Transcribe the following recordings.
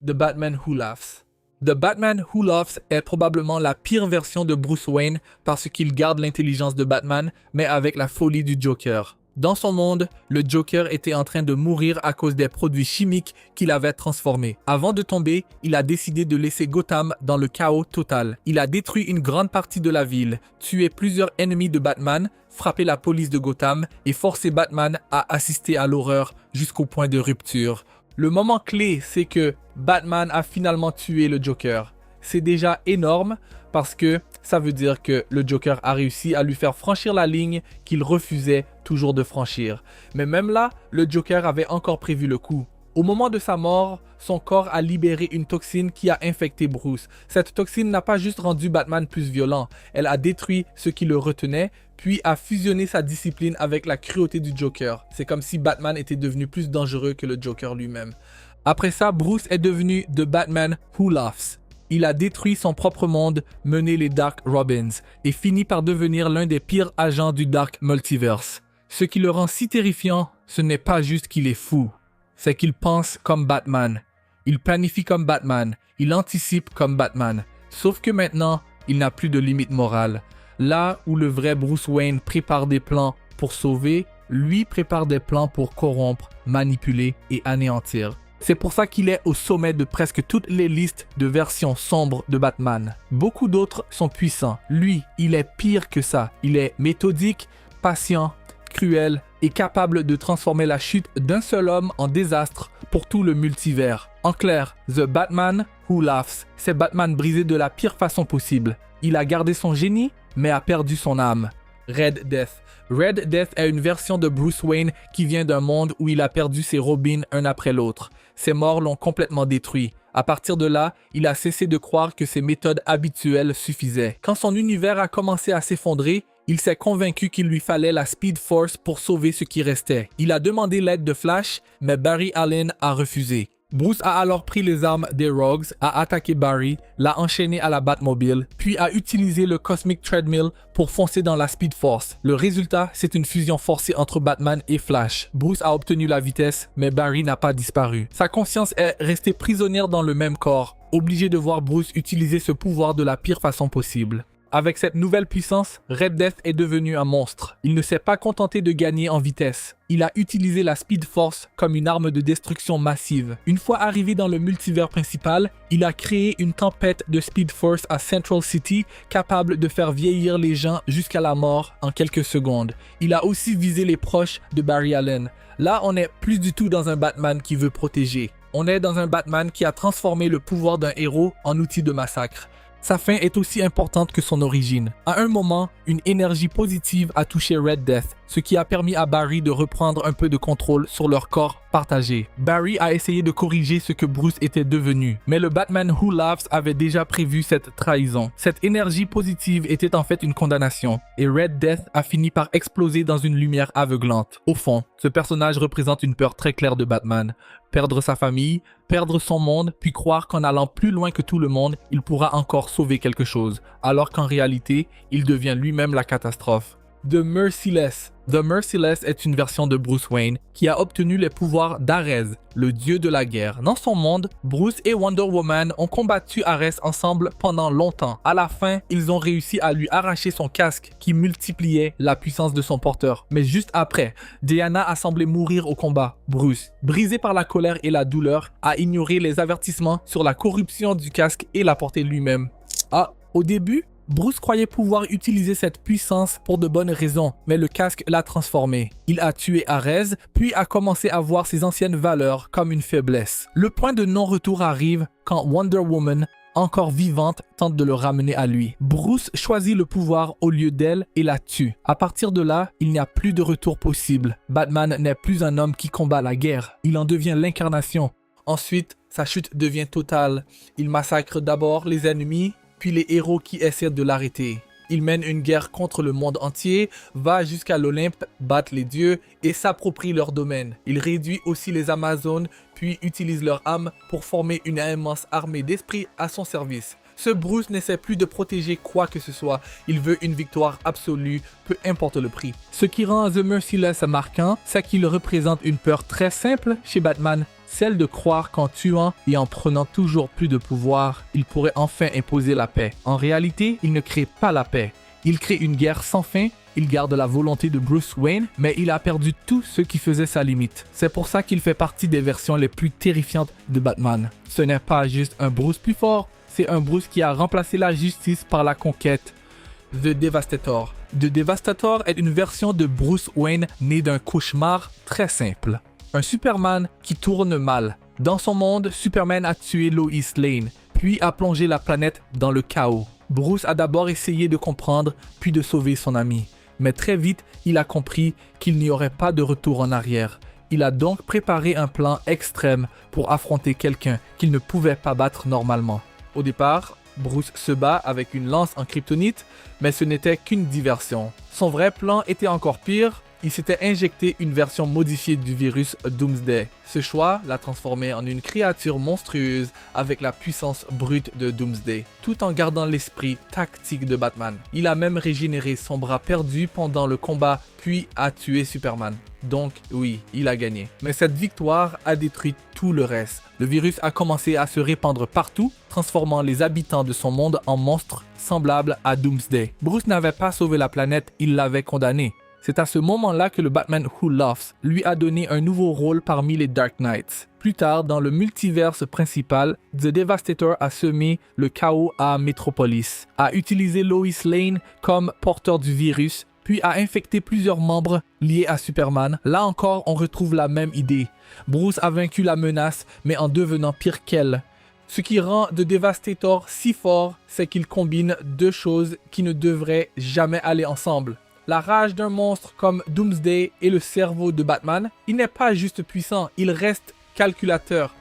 The Batman Who Laughs. The Batman Who Laughs est probablement la pire version de Bruce Wayne parce qu'il garde l'intelligence de Batman, mais avec la folie du Joker. Dans son monde, le Joker était en train de mourir à cause des produits chimiques qu'il avait transformés. Avant de tomber, il a décidé de laisser Gotham dans le chaos total. Il a détruit une grande partie de la ville, tué plusieurs ennemis de Batman, frappé la police de Gotham et forcé Batman à assister à l'horreur jusqu'au point de rupture. Le moment clé, c'est que Batman a finalement tué le Joker. C'est déjà énorme parce que ça veut dire que le Joker a réussi à lui faire franchir la ligne qu'il refusait toujours de franchir. Mais même là, le Joker avait encore prévu le coup. Au moment de sa mort, son corps a libéré une toxine qui a infecté Bruce. Cette toxine n'a pas juste rendu Batman plus violent, elle a détruit ce qui le retenait, puis a fusionné sa discipline avec la cruauté du Joker. C'est comme si Batman était devenu plus dangereux que le Joker lui-même. Après ça, Bruce est devenu The Batman Who Laughs. Il a détruit son propre monde, mené les Dark Robins, et fini par devenir l'un des pires agents du Dark Multiverse. Ce qui le rend si terrifiant, ce n'est pas juste qu'il est fou, c'est qu'il pense comme Batman. Il planifie comme Batman, il anticipe comme Batman. Sauf que maintenant, il n'a plus de limite morale. Là où le vrai Bruce Wayne prépare des plans pour sauver, lui prépare des plans pour corrompre, manipuler et anéantir. C'est pour ça qu'il est au sommet de presque toutes les listes de versions sombres de Batman. Beaucoup d'autres sont puissants. Lui, il est pire que ça. Il est méthodique, patient, cruel et capable de transformer la chute d'un seul homme en désastre pour tout le multivers. En clair, The Batman Who Laughs, c'est Batman brisé de la pire façon possible. Il a gardé son génie, mais a perdu son âme. Red Death. Red Death est une version de Bruce Wayne qui vient d'un monde où il a perdu ses Robins un après l'autre. Ses morts l'ont complètement détruit. À partir de là, il a cessé de croire que ses méthodes habituelles suffisaient. Quand son univers a commencé à s'effondrer, il s'est convaincu qu'il lui fallait la Speed Force pour sauver ce qui restait. Il a demandé l'aide de Flash, mais Barry Allen a refusé. Bruce a alors pris les armes des Rogues, a attaqué Barry, l'a enchaîné à la Batmobile, puis a utilisé le Cosmic Treadmill pour foncer dans la Speed Force. Le résultat, c'est une fusion forcée entre Batman et Flash. Bruce a obtenu la vitesse, mais Barry n'a pas disparu. Sa conscience est restée prisonnière dans le même corps, obligé de voir Bruce utiliser ce pouvoir de la pire façon possible. Avec cette nouvelle puissance, Red Death est devenu un monstre. Il ne s'est pas contenté de gagner en vitesse. Il a utilisé la Speed Force comme une arme de destruction massive. Une fois arrivé dans le multivers principal, il a créé une tempête de Speed Force à Central City capable de faire vieillir les gens jusqu'à la mort en quelques secondes. Il a aussi visé les proches de Barry Allen. Là, on n'est plus du tout dans un Batman qui veut protéger. On est dans un Batman qui a transformé le pouvoir d'un héros en outil de massacre. Sa fin est aussi importante que son origine. À un moment, une énergie positive a touché Red Death, ce qui a permis à Barry de reprendre un peu de contrôle sur leur corps partagé. Barry a essayé de corriger ce que Bruce était devenu, mais le Batman Who Laughs avait déjà prévu cette trahison. Cette énergie positive était en fait une condamnation, et Red Death a fini par exploser dans une lumière aveuglante. Au fond, ce personnage représente une peur très claire de Batman. Perdre sa famille, perdre son monde, puis croire qu'en allant plus loin que tout le monde, il pourra encore sauver quelque chose, alors qu'en réalité, il devient lui-même la catastrophe. The Merciless. The Merciless est une version de Bruce Wayne qui a obtenu les pouvoirs d'Ares, le dieu de la guerre. Dans son monde, Bruce et Wonder Woman ont combattu Ares ensemble pendant longtemps. À la fin, ils ont réussi à lui arracher son casque qui multipliait la puissance de son porteur. Mais juste après, Diana a semblé mourir au combat. Bruce, brisé par la colère et la douleur, a ignoré les avertissements sur la corruption du casque et l'a porté lui-même. Au début, Bruce croyait pouvoir utiliser cette puissance pour de bonnes raisons, mais le casque l'a transformé. Il a tué Ares, puis a commencé à voir ses anciennes valeurs comme une faiblesse. Le point de non-retour arrive quand Wonder Woman, encore vivante, tente de le ramener à lui. Bruce choisit le pouvoir au lieu d'elle et la tue. À partir de là, il n'y a plus de retour possible. Batman n'est plus un homme qui combat la guerre, il en devient l'incarnation. Ensuite, sa chute devient totale. Il massacre d'abord les ennemis, puis les héros qui essaient de l'arrêter. Il mène une guerre contre le monde entier, va jusqu'à l'Olympe, battre les dieux et s'approprie leur domaine. Il réduit aussi les Amazones, puis utilise leur âme pour former une immense armée d'esprits à son service. Ce Bruce n'essaie plus de protéger quoi que ce soit, il veut une victoire absolue, peu importe le prix. Ce qui rend The Merciless marquant, c'est qu'il représente une peur très simple chez Batman, celle de croire qu'en tuant et en prenant toujours plus de pouvoir, il pourrait enfin imposer la paix. En réalité, il ne crée pas la paix. Il crée une guerre sans fin, il garde la volonté de Bruce Wayne, mais il a perdu tout ce qui faisait sa limite. C'est pour ça qu'il fait partie des versions les plus terrifiantes de Batman. Ce n'est pas juste un Bruce plus fort, c'est un Bruce qui a remplacé la justice par la conquête. The Devastator. The Devastator est une version de Bruce Wayne née d'un cauchemar très simple. Un Superman qui tourne mal. Dans son monde, Superman a tué Lois Lane, puis a plongé la planète dans le chaos. Bruce a d'abord essayé de comprendre, puis de sauver son ami. Mais très vite, il a compris qu'il n'y aurait pas de retour en arrière. Il a donc préparé un plan extrême pour affronter quelqu'un qu'il ne pouvait pas battre normalement. Au départ, Bruce se bat avec une lance en kryptonite, mais ce n'était qu'une diversion. Son vrai plan était encore pire. Il s'était injecté une version modifiée du virus Doomsday. Ce choix l'a transformé en une créature monstrueuse avec la puissance brute de Doomsday, tout en gardant l'esprit tactique de Batman. Il a même régénéré son bras perdu pendant le combat, puis a tué Superman. Donc oui, il a gagné. Mais cette victoire a détruit tout le reste. Le virus a commencé à se répandre partout, transformant les habitants de son monde en monstres semblables à Doomsday. Bruce n'avait pas sauvé la planète, il l'avait condamnée. C'est à ce moment-là que le Batman Who Laughs lui a donné un nouveau rôle parmi les Dark Knights. Plus tard, dans le multiverse principal, The Devastator a semé le chaos à Metropolis, a utilisé Lois Lane comme porteur du virus, puis a infecté plusieurs membres liés à Superman. Là encore, on retrouve la même idée. Bruce a vaincu la menace, mais en devenant pire qu'elle. Ce qui rend The Devastator si fort, c'est qu'il combine deux choses qui ne devraient jamais aller ensemble. La rage d'un monstre comme Doomsday et le cerveau de Batman, il n'est pas juste puissant, il reste calculateur.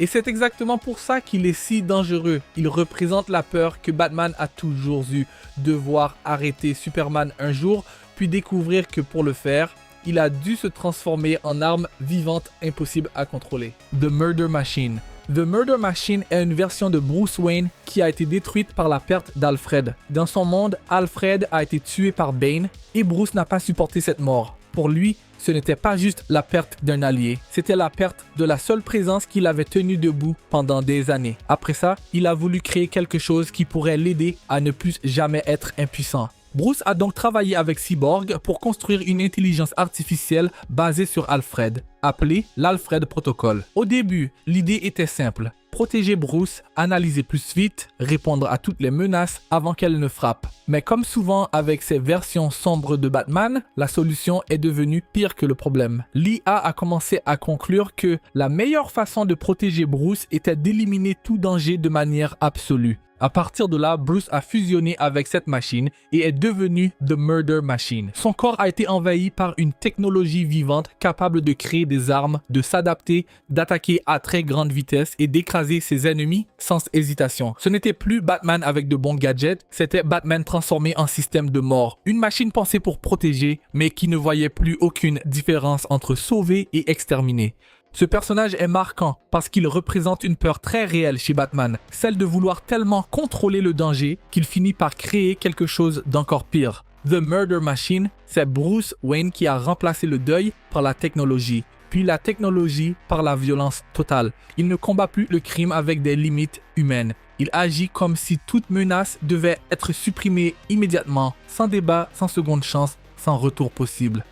Et c'est exactement pour ça qu'il est si dangereux. Il représente la peur que Batman a toujours eue, devoir arrêter Superman un jour, puis découvrir que pour le faire, il a dû se transformer en arme vivante impossible à contrôler. The Murder Machine. The Murder Machine est une version de Bruce Wayne qui a été détruite par la perte d'Alfred. Dans son monde, Alfred a été tué par Bane et Bruce n'a pas supporté cette mort. Pour lui, ce n'était pas juste la perte d'un allié, c'était la perte de la seule présence qui l'avait tenu debout pendant des années. Après ça, il a voulu créer quelque chose qui pourrait l'aider à ne plus jamais être impuissant. Bruce a donc travaillé avec Cyborg pour construire une intelligence artificielle basée sur Alfred, appelée l'Alfred Protocol. Au début, l'idée était simple. Protéger Bruce, analyser plus vite, répondre à toutes les menaces avant qu'elles ne frappent. Mais comme souvent avec ces versions sombres de Batman, la solution est devenue pire que le problème. L'IA a commencé à conclure que la meilleure façon de protéger Bruce était d'éliminer tout danger de manière absolue. À partir de là, Bruce a fusionné avec cette machine et est devenu The Murder Machine. Son corps a été envahi par une technologie vivante capable de créer des armes, de s'adapter, d'attaquer à très grande vitesse et d'écraser ses ennemis sans hésitation. Ce n'était plus Batman avec de bons gadgets, c'était Batman transformé en système de mort. Une machine pensée pour protéger, mais qui ne voyait plus aucune différence entre sauver et exterminer. Ce personnage est marquant parce qu'il représente une peur très réelle chez Batman, celle de vouloir tellement contrôler le danger qu'il finit par créer quelque chose d'encore pire. The Murder Machine, c'est Bruce Wayne qui a remplacé le deuil par la technologie, puis la technologie par la violence totale. Il ne combat plus le crime avec des limites humaines. Il agit comme si toute menace devait être supprimée immédiatement, sans débat, sans seconde chance, sans retour possible.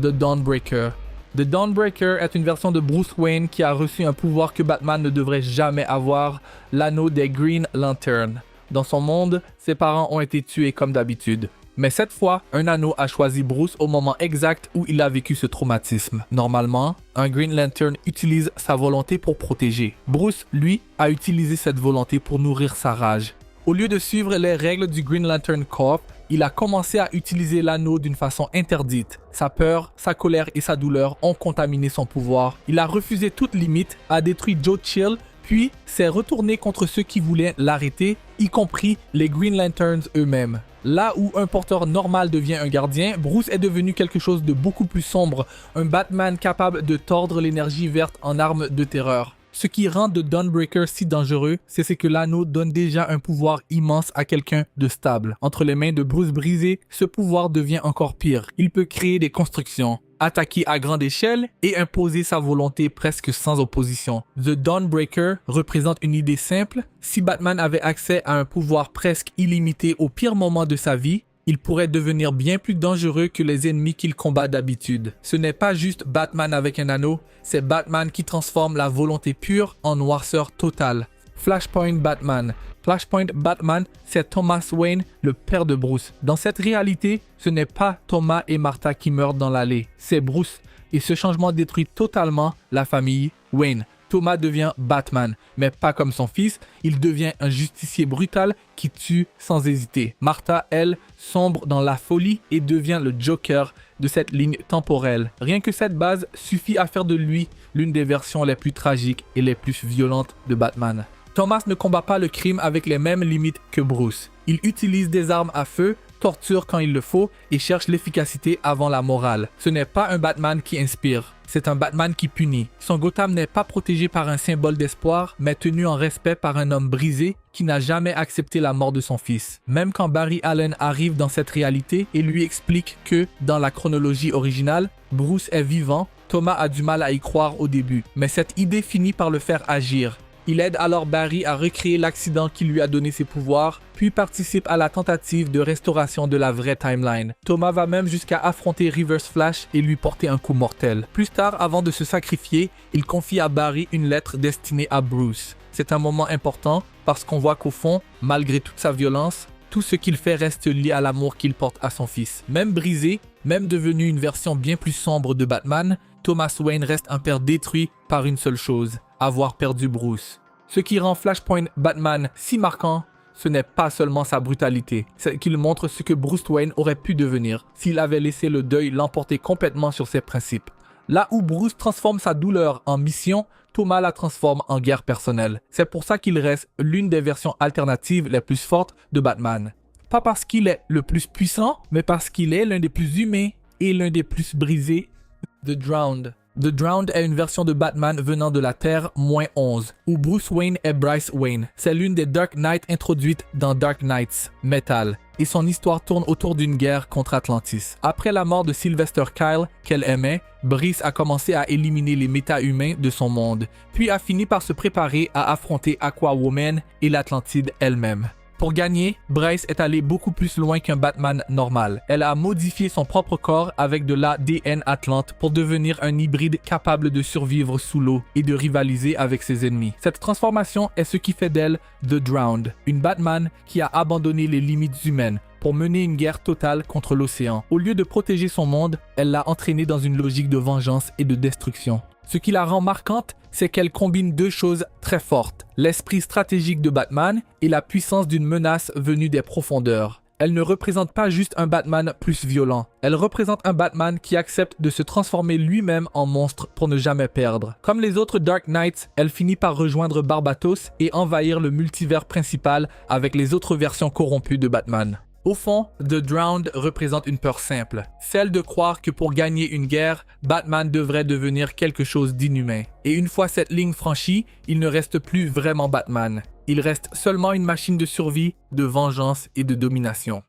The Dawnbreaker. The Dawnbreaker est une version de Bruce Wayne qui a reçu un pouvoir que Batman ne devrait jamais avoir, l'anneau des Green Lantern. Dans son monde, ses parents ont été tués comme d'habitude. Mais cette fois, un anneau a choisi Bruce au moment exact où il a vécu ce traumatisme. Normalement, un Green Lantern utilise sa volonté pour protéger. Bruce, lui, a utilisé cette volonté pour nourrir sa rage. Au lieu de suivre les règles du Green Lantern Corps, il a commencé à utiliser l'anneau d'une façon interdite. Sa peur, sa colère et sa douleur ont contaminé son pouvoir. Il a refusé toute limite, a détruit Joe Chill, puis s'est retourné contre ceux qui voulaient l'arrêter, y compris les Green Lanterns eux-mêmes. Là où un porteur normal devient un gardien, Bruce est devenu quelque chose de beaucoup plus sombre, un Batman capable de tordre l'énergie verte en arme de terreur. Ce qui rend The Dawnbreaker si dangereux, c'est que l'anneau donne déjà un pouvoir immense à quelqu'un de stable. Entre les mains de Bruce brisé, ce pouvoir devient encore pire. Il peut créer des constructions, attaquer à grande échelle et imposer sa volonté presque sans opposition. The Dawnbreaker représente une idée simple. Si Batman avait accès à un pouvoir presque illimité au pire moment de sa vie, il pourrait devenir bien plus dangereux que les ennemis qu'il combat d'habitude. Ce n'est pas juste Batman avec un anneau, c'est Batman qui transforme la volonté pure en noirceur totale. Flashpoint Batman. Flashpoint Batman, c'est Thomas Wayne, le père de Bruce. Dans cette réalité, ce n'est pas Thomas et Martha qui meurent dans l'allée, c'est Bruce. Et ce changement détruit totalement la famille Wayne. Thomas devient Batman, mais pas comme son fils, il devient un justicier brutal qui tue sans hésiter. Martha, elle, sombre dans la folie et devient le Joker de cette ligne temporelle. Rien que cette base suffit à faire de lui l'une des versions les plus tragiques et les plus violentes de Batman. Thomas ne combat pas le crime avec les mêmes limites que Bruce. Il utilise des armes à feu, torture quand il le faut et cherche l'efficacité avant la morale. Ce n'est pas un Batman qui inspire, c'est un Batman qui punit. Son Gotham n'est pas protégé par un symbole d'espoir, mais tenu en respect par un homme brisé qui n'a jamais accepté la mort de son fils. Même quand Barry Allen arrive dans cette réalité et lui explique que, dans la chronologie originale, Bruce est vivant, Thomas a du mal à y croire au début, mais cette idée finit par le faire agir. Il aide alors Barry à recréer l'accident qui lui a donné ses pouvoirs, puis participe à la tentative de restauration de la vraie timeline. Thomas va même jusqu'à affronter Reverse Flash et lui porter un coup mortel. Plus tard, avant de se sacrifier, il confie à Barry une lettre destinée à Bruce. C'est un moment important parce qu'on voit qu'au fond, malgré toute sa violence, tout ce qu'il fait reste lié à l'amour qu'il porte à son fils. Même brisé, même devenu une version bien plus sombre de Batman, Thomas Wayne reste un père détruit par une seule chose, avoir perdu Bruce. Ce qui rend Flashpoint Batman si marquant, ce n'est pas seulement sa brutalité, c'est qu'il montre ce que Bruce Wayne aurait pu devenir s'il avait laissé le deuil l'emporter complètement sur ses principes. Là où Bruce transforme sa douleur en mission, Thomas la transforme en guerre personnelle. C'est pour ça qu'il reste l'une des versions alternatives les plus fortes de Batman. Pas parce qu'il est le plus puissant, mais parce qu'il est l'un des plus humains et l'un des plus brisés. The Drowned. The Drowned est une version de Batman venant de la Terre -11, où Bruce Wayne est Bryce Wayne. C'est l'une des Dark Knights introduites dans Dark Knights Metal, et son histoire tourne autour d'une guerre contre Atlantis. Après la mort de Sylvester Kyle, qu'elle aimait, Bryce a commencé à éliminer les méta-humains de son monde, puis a fini par se préparer à affronter Aquawoman et l'Atlantide elle-même. Pour gagner, Bryce est allée beaucoup plus loin qu'un Batman normal. Elle a modifié son propre corps avec de l'ADN Atlante pour devenir un hybride capable de survivre sous l'eau et de rivaliser avec ses ennemis. Cette transformation est ce qui fait d'elle The Drowned, une Batman qui a abandonné les limites humaines pour mener une guerre totale contre l'océan. Au lieu de protéger son monde, elle l'a entraîné dans une logique de vengeance et de destruction. Ce qui la rend marquante, c'est qu'elle combine deux choses très fortes, l'esprit stratégique de Batman et la puissance d'une menace venue des profondeurs. Elle ne représente pas juste un Batman plus violent, elle représente un Batman qui accepte de se transformer lui-même en monstre pour ne jamais perdre. Comme les autres Dark Knights, elle finit par rejoindre Barbatos et envahir le multivers principal avec les autres versions corrompues de Batman. Au fond, The Drowned représente une peur simple, celle de croire que pour gagner une guerre, Batman devrait devenir quelque chose d'inhumain. Et une fois cette ligne franchie, il ne reste plus vraiment Batman. Il reste seulement une machine de survie, de vengeance et de domination.